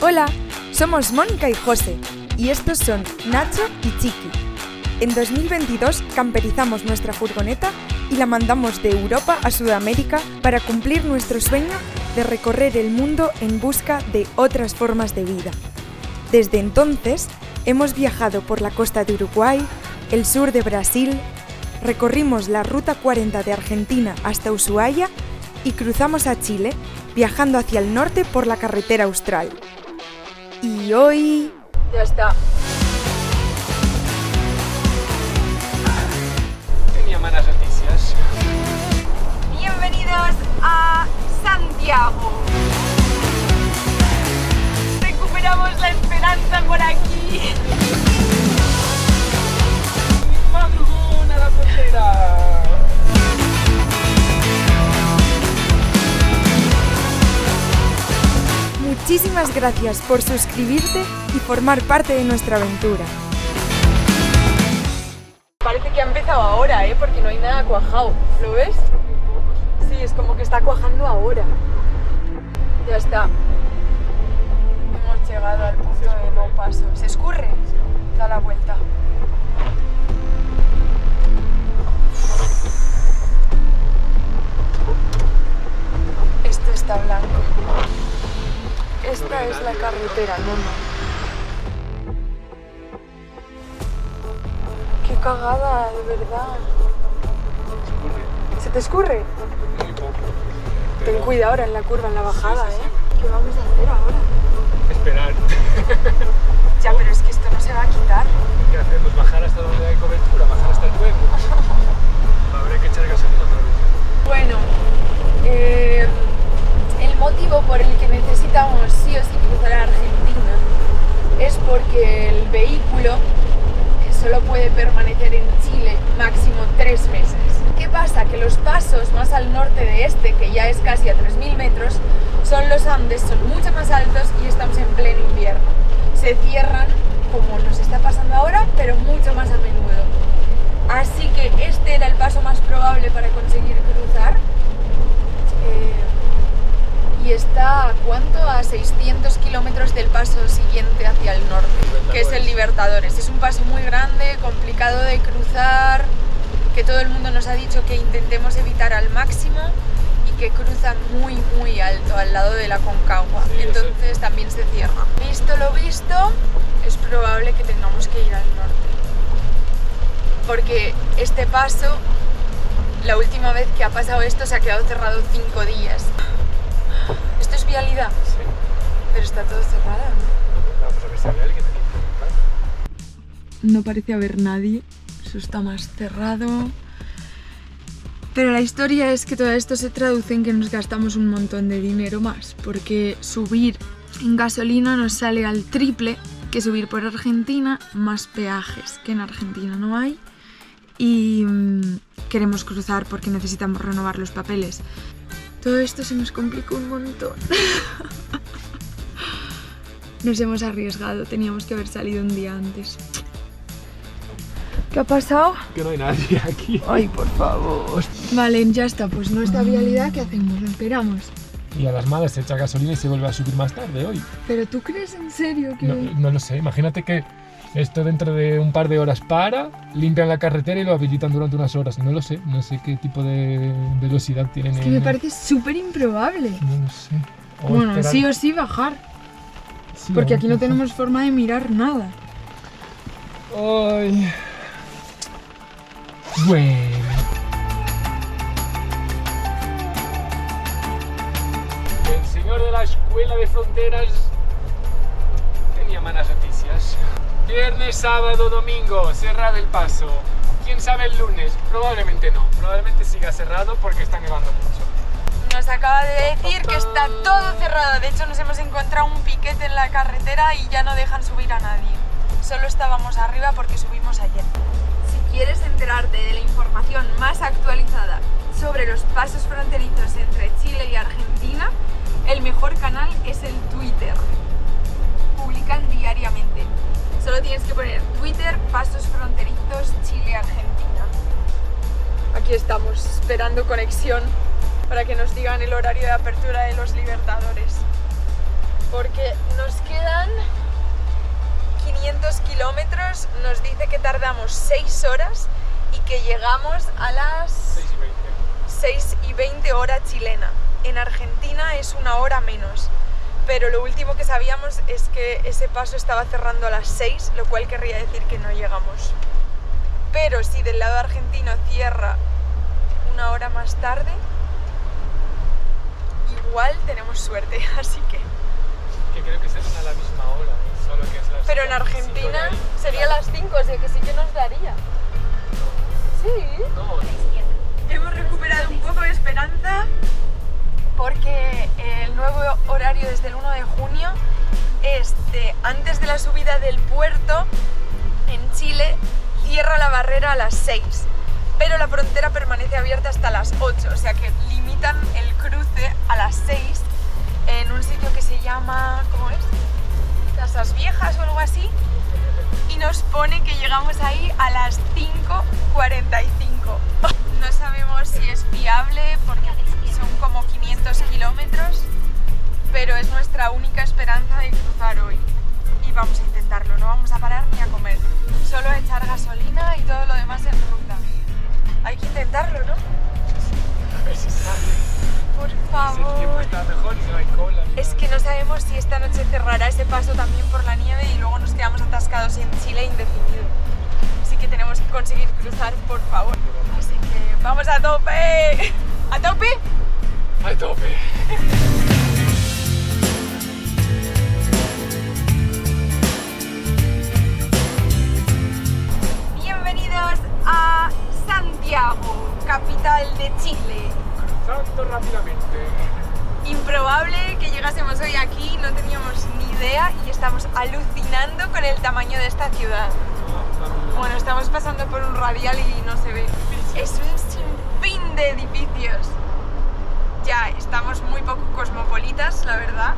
Hola, somos Mónica y José, y estos son Nacho y Chiqui. En 2022 camperizamos nuestra furgoneta y la mandamos de Europa a Sudamérica para cumplir nuestro sueño de recorrer el mundo en busca de otras formas de vida. Desde entonces, hemos viajado por la costa de Uruguay, el sur de Brasil, recorrimos la Ruta 40 de Argentina hasta Ushuaia y cruzamos a Chile, viajando hacia el norte por la carretera austral. Y hoy... Ya está. Tenía malas noticias. Bienvenidos a Santiago. Recuperamos la esperanza por aquí. ¡Madrugón a la frontera! Muchísimas gracias por suscribirte y formar parte de nuestra aventura. Parece que ha empezado ahora, porque no hay nada cuajado. ¿Lo ves? Sí, es como que está cuajando ahora. Ya está. Hemos llegado al punto de no paso. ¿Se escurre? Da la vuelta. Esto está blanco. Esta es la carretera, no. Qué cagada, de verdad. ¿Se te escurre? Muy poco. Ten cuidado ahora en la curva, en la bajada, Sí. ¿Qué vamos a hacer ahora? Esperar. Ya, pero es que esto no se va a quitar. ¿Qué hacemos? ¿Bajar hasta donde hay cobertura? ¿Bajar hasta el hueco? Habrá que echar gasolina otra vez. Bueno, el motivo por el que necesitamos sí o sí cruzar a Argentina es porque el vehículo solo puede permanecer en Chile máximo 3 meses. ¿Qué pasa? Que los pasos más al norte de este, que ya es casi a 3.000 metros, son los Andes, son mucho más altos y estamos en pleno invierno. Se cierran, como nos está pasando ahora, pero mucho más a menudo. Así que este era el paso más probable para conseguir cruzar. Y está ¿a cuánto? A 600 kilómetros del paso siguiente hacia el norte, que es el Libertadores. Es un paso muy grande, complicado de cruzar, que todo el mundo nos ha dicho que intentemos evitar al máximo y que cruza muy muy alto al lado de la Concagua. Sí, entonces también se cierra. Visto lo visto, es probable que tengamos que ir al norte. Porque este paso, la última vez que ha pasado esto, se ha quedado cerrado 5 días. ¿Esto es vialidad? Sí. Pero está todo cerrado, ¿no? Vamos a ver si hay alguien aquí. No parece haber nadie, eso está más cerrado. Pero la historia es que todo esto se traduce en que nos gastamos un montón de dinero más, porque subir en gasolina nos sale al triple que subir por Argentina, más peajes, que en Argentina no hay. Y queremos cruzar porque necesitamos renovar los papeles. Todo esto se nos complicó un montón. Nos hemos arriesgado, teníamos que haber salido un día antes. ¿Qué ha pasado? Que no hay nadie aquí. Ay, por favor. Vale, ya está, pues no está vialidad, ¿qué hacemos? ¿Lo esperamos? Y a las malas se echa gasolina y se vuelve a subir más tarde hoy. ¿Pero tú crees en serio que...? No lo sé, imagínate que esto dentro de un par de horas para, limpian la carretera y lo habilitan durante unas horas. No lo sé, no sé qué tipo de velocidad tienen. Es que me parece súper improbable. No lo sé. Bueno, esperar. sí o sí bajar, Sí, porque vamos aquí no a bajar. tenemos forma de mirar nada. Ay. Bueno. El señor de la escuela de fronteras tenía malas noticias. Viernes, sábado, domingo, cerrado el paso. ¿Quién sabe el lunes? Probablemente no. Probablemente siga cerrado porque está nevando mucho. Nos acaba de decir que está todo cerrado. De hecho, nos hemos encontrado un piquete en la carretera y ya no dejan subir a nadie. Solo estábamos arriba porque subimos ayer. Si quieres enterarte de la información más actualizada sobre los pasos fronterizos entre Chile y Argentina, el mejor canal es el Twitter. Publican diariamente. Solo tienes que poner Twitter, pasos fronterizos, Chile-Argentina. Aquí estamos, esperando conexión para que nos digan el horario de apertura de los Libertadores. porque nos quedan 500 kilómetros, nos dice que tardamos 6 horas y que llegamos a las 6:20 hora chilena. En Argentina es 1 hora menos, pero lo último que sabíamos es que ese paso estaba cerrando a las 6, lo cual querría decir que no llegamos. Pero si del lado argentino cierra 1 hora más tarde, igual tenemos suerte, así que... Que creo que serán a la misma hora, solo que es las... Pero en Argentina sería las 5, o sea que sí que nos daría. Sí. No. Hemos recuperado un poco de esperanza porque el nuevo horario desde el 1 de junio es de antes de la subida del puerto en Chile, cierra la barrera a las 6, pero la frontera permanece abierta hasta las 8, o sea que limitan el cruce a las 6 en un sitio que se llama, ¿cómo es? Casas Viejas o algo así, y nos pone que llegamos ahí a las 5:45. No sabemos si es fiable porque son como 500 kilómetros, pero es nuestra única esperanza de cruzar hoy. Y vamos a intentarlo, no vamos a parar ni a comer. Solo a echar gasolina y todo lo demás en ruta. Hay que intentarlo, ¿no? A ver si sale. Por Si el tiempo favor. está mejor y no hay cola. ni Es nada. que no sabemos si esta noche cerrará ese paso también por la nieve y luego nos quedamos atascados en Chile indefinido. Así que tenemos que conseguir cruzar, por favor. Así que ¡vamos a tope! ¡A tope! ¡A tope! Bienvenidos a Santiago, capital de Chile. Cruzando rápidamente. Improbable que llegásemos hoy aquí, no teníamos ni idea y estamos alucinando con el tamaño de esta ciudad. Bueno, estamos pasando por un radial y no se ve. Es un sinfín de edificios. Ya, estamos muy poco cosmopolitas, la verdad.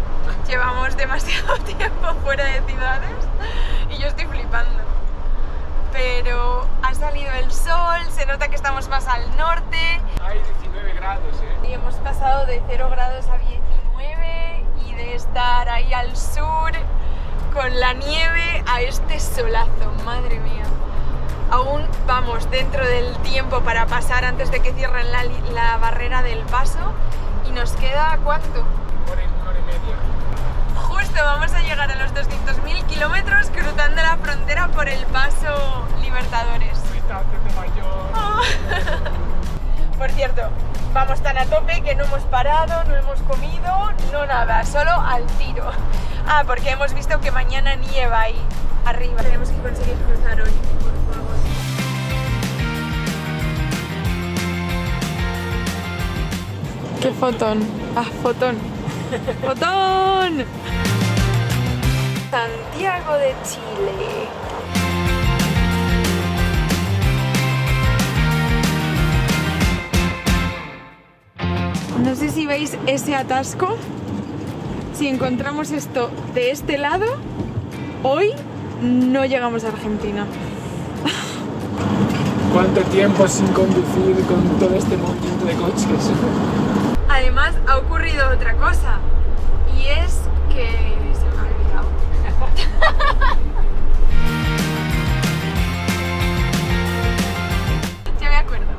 Llevamos demasiado tiempo fuera de ciudades y yo estoy flipando. Pero ha salido el sol, se nota que estamos más al norte. Hay 19 grados, Y hemos pasado de 0 grados a 19 y de estar ahí al sur con la nieve a este solazo, madre mía. Aún vamos dentro del tiempo para pasar antes de que cierren la barrera del paso y nos queda ¿cuánto? 1 hora y media. Justo vamos a llegar a los 200.000 kilómetros cruzando la frontera por el paso Libertadores. Cuídate de mayor. Por cierto, vamos tan a tope que no hemos parado, no hemos comido, no nada, solo al tiro. Ah, porque hemos visto que mañana nieva ahí arriba. Tenemos que conseguir cruzar hoy, por favor. ¡Qué fotón! ¡Ah, fotón! ¡Fotón! Santiago de Chile. No sé si veis ese atasco. Si encontramos esto de este lado, hoy no llegamos a Argentina. ¿Cuánto tiempo sin conducir con todo este movimiento de coches? Además, ha ocurrido otra cosa. Y es que se me ha olvidado. Ya me acuerdo.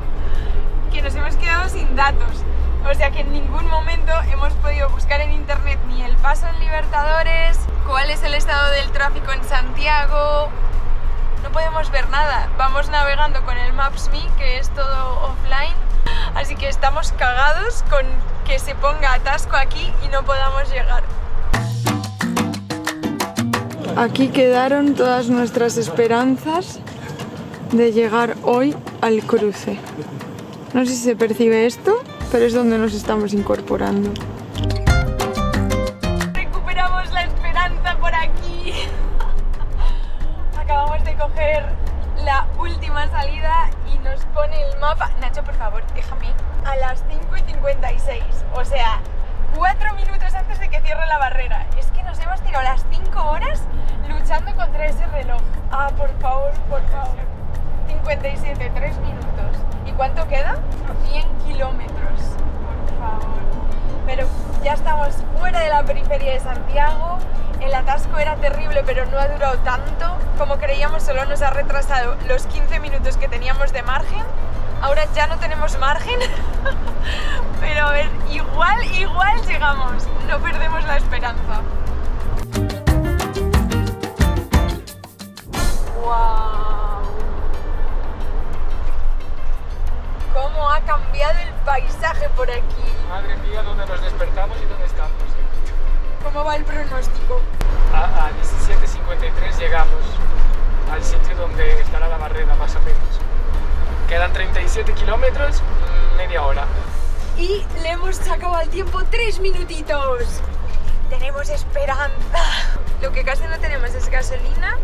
Que nos hemos quedado sin datos. O sea que en ningún momento hemos podido buscar en internet ni el paso en Libertadores, cuál es el estado del tráfico en Santiago. No podemos ver nada. Vamos navegando con el Maps.me, que es todo offline. Así que estamos cagados con que se ponga atasco aquí y no podamos llegar. Aquí quedaron todas nuestras esperanzas de llegar hoy al cruce. No sé si se percibe esto, pero es donde nos estamos incorporando. Recuperamos la esperanza por aquí. Acabamos de coger la última salida y nos pone el mapa. Nacho, por favor, déjame. A las 5:56, o sea, 4 minutos antes de que cierre la barrera. Es que nos hemos tirado las 5 horas luchando contra ese reloj. Ah, por favor, por favor. 57, 3 minutos. ¿Y cuánto queda? 100 kilómetros, por favor. Pero Ya estamos fuera de la periferia de Santiago. El atasco era terrible, pero no ha durado tanto. Como creíamos, solo nos ha retrasado los 15 minutos que teníamos de margen. Ahora ya no tenemos margen, pero a ver, igual llegamos. No perdemos la esperanza. ¡Wow! ¿Cómo ha cambiado el paisaje por aquí? Madre mía, ¿dónde nos despertamos y dónde estamos? ¿Cómo va el pronóstico? A 17:53 llegamos al sitio donde estará la barrera, más o menos. Quedan 37 kilómetros, media hora. Y le hemos sacado al tiempo 3 minutitos. Tenemos esperanza. Lo que casi no tenemos es gasolina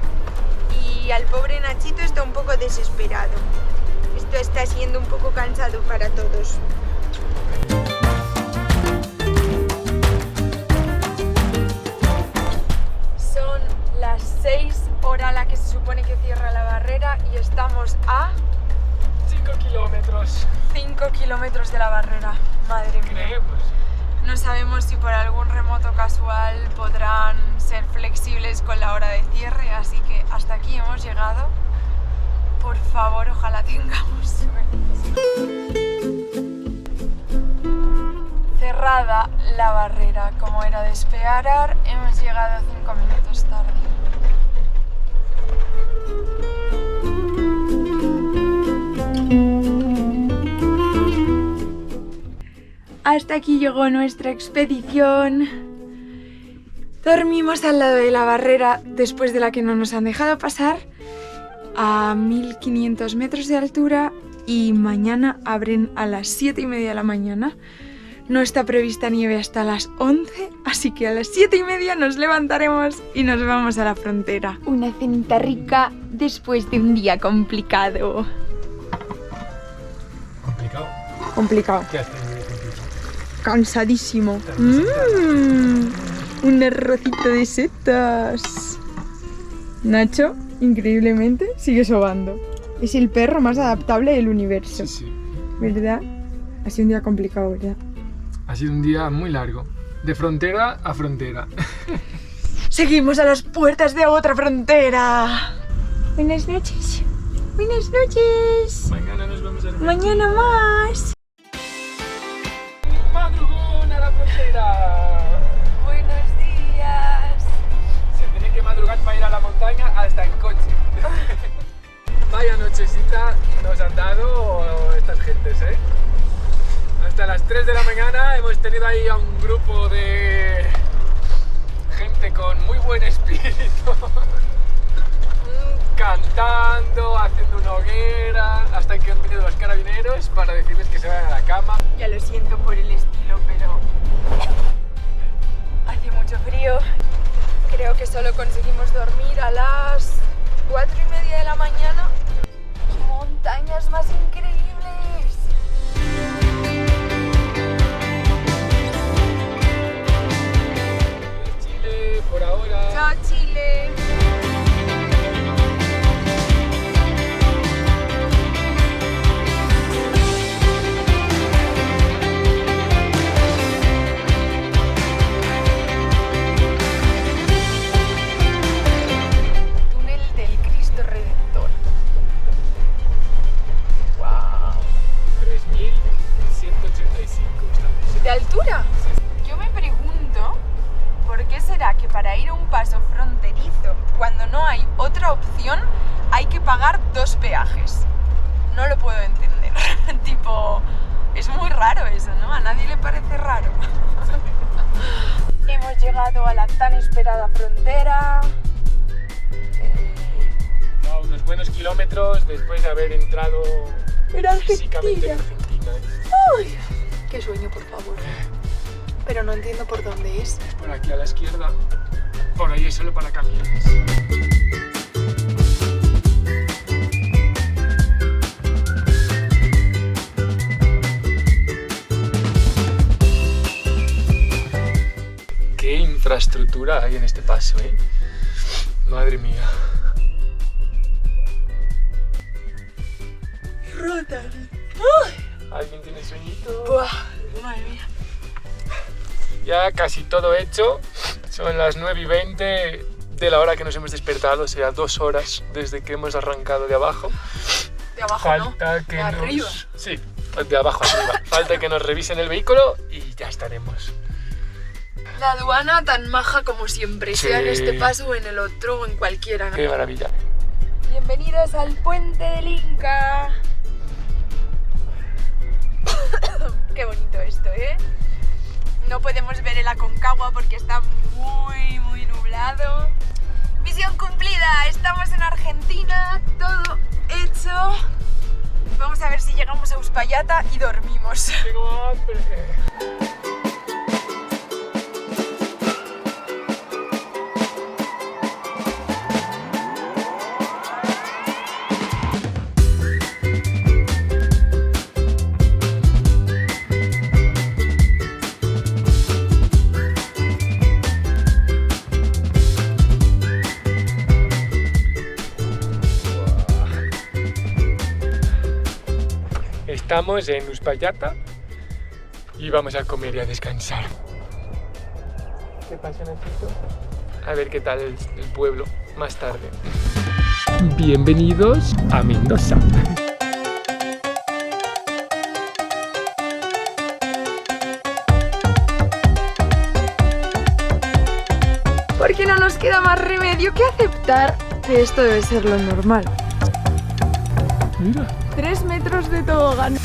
y al pobre Nachito está un poco desesperado. Esto está siendo un poco cansado para todos. Son las 6, hora a la que se supone que cierra la barrera, y estamos a 5 kilómetros. 5 kilómetros de la barrera. Madre mía. Creemos. No sabemos si por algún remoto casual podrán ser flexibles con la hora de cierre, así que hasta aquí hemos llegado. Por favor, ojalá tengamos suerte. Cerrada la barrera, como era de esperar, hemos llegado 5 minutos tarde. Hasta aquí llegó nuestra expedición. Dormimos al lado de la barrera después de la que no nos han dejado pasar, a 1500 metros de altura, y mañana abren a las 7:30 de la mañana. No está prevista nieve hasta las 11, así que a las 7:30 nos levantaremos y nos vamos a la frontera. Una cenita rica después de un día complicado. ¿Complicado? Complicado. ¿Qué has tenido de complicado? Cansadísimo. Un arrocito de setas. Nacho, increíblemente, sigue sobando. Es el perro más adaptable del universo. Sí, sí. ¿Verdad? Ha sido un día complicado, ¿verdad? Ha sido un día muy largo. De frontera a frontera. Seguimos a las puertas de otra frontera. Buenas noches. Buenas noches. Mañana nos vamos a ver. Mañana más. Madrugón a la frontera. Buenos días. Se tiene que madrugar para ir a la montaña hasta en coche. Vaya nochecita nos han dado estas gentes, ¿eh? Hasta las 3 de la mañana hemos tenido ahí a un grupo de gente con muy buen espíritu, cantando, haciendo una hoguera, hasta que han venido los carabineros para decirles que se vayan a la cama. Ya lo siento por el estilo, pero hace mucho frío. Creo que solo conseguimos dormir a las 4:30 de la mañana. ¡Qué montañas más increíbles! Chile, por ahora. ¡Chao, Chile! Túnel del Cristo Redentor. ¡Wow! 3185 estamos. ¿De altura? Yo me pregunto por qué será que para ir a un paso fronterizo, cuando no hay otra opción, hay que pagar 2 peajes. No lo puedo entender. Tipo, es muy raro eso, ¿no? A nadie le parece raro. Hemos llegado a la tan esperada frontera. No, unos buenos kilómetros después de haber entrado Era físicamente en Argentina. Argentina. ¡Uy! ¡Qué sueño, por favor! Pero no entiendo por dónde es. Por aquí a la izquierda, por ahí es solo para camiones. Qué infraestructura hay en este paso, ¿eh? Madre mía. Rota. ¿Alguien tiene sueñito? Buah, madre mía. Ya casi todo hecho. Son las 9:20 de la hora que nos hemos despertado, o sea, 2 horas desde que hemos arrancado de abajo. De abajo, Falta ¿no? que De arriba. Sí, de abajo arriba. Falta que nos revisen el vehículo y ya estaremos. La aduana tan maja como siempre, Sí. sea en este paso o en el otro o en cualquiera, ¿no? Qué maravilla. Bienvenidos al puente del Inca. Qué bonito esto, ¿eh? No podemos ver el Aconcagua porque está muy nublado. Misión cumplida, estamos en Argentina, todo hecho. Vamos a ver si llegamos a Uspallata y dormimos. Tengo hambre. Estamos en Uspallata y vamos a comer y a descansar. ¿Qué pasa, Nachito? A ver qué tal el pueblo más tarde. Bienvenidos a Mendoza. Porque no nos queda más remedio que aceptar que esto debe ser lo normal. Mira. 3 metros de tobogán.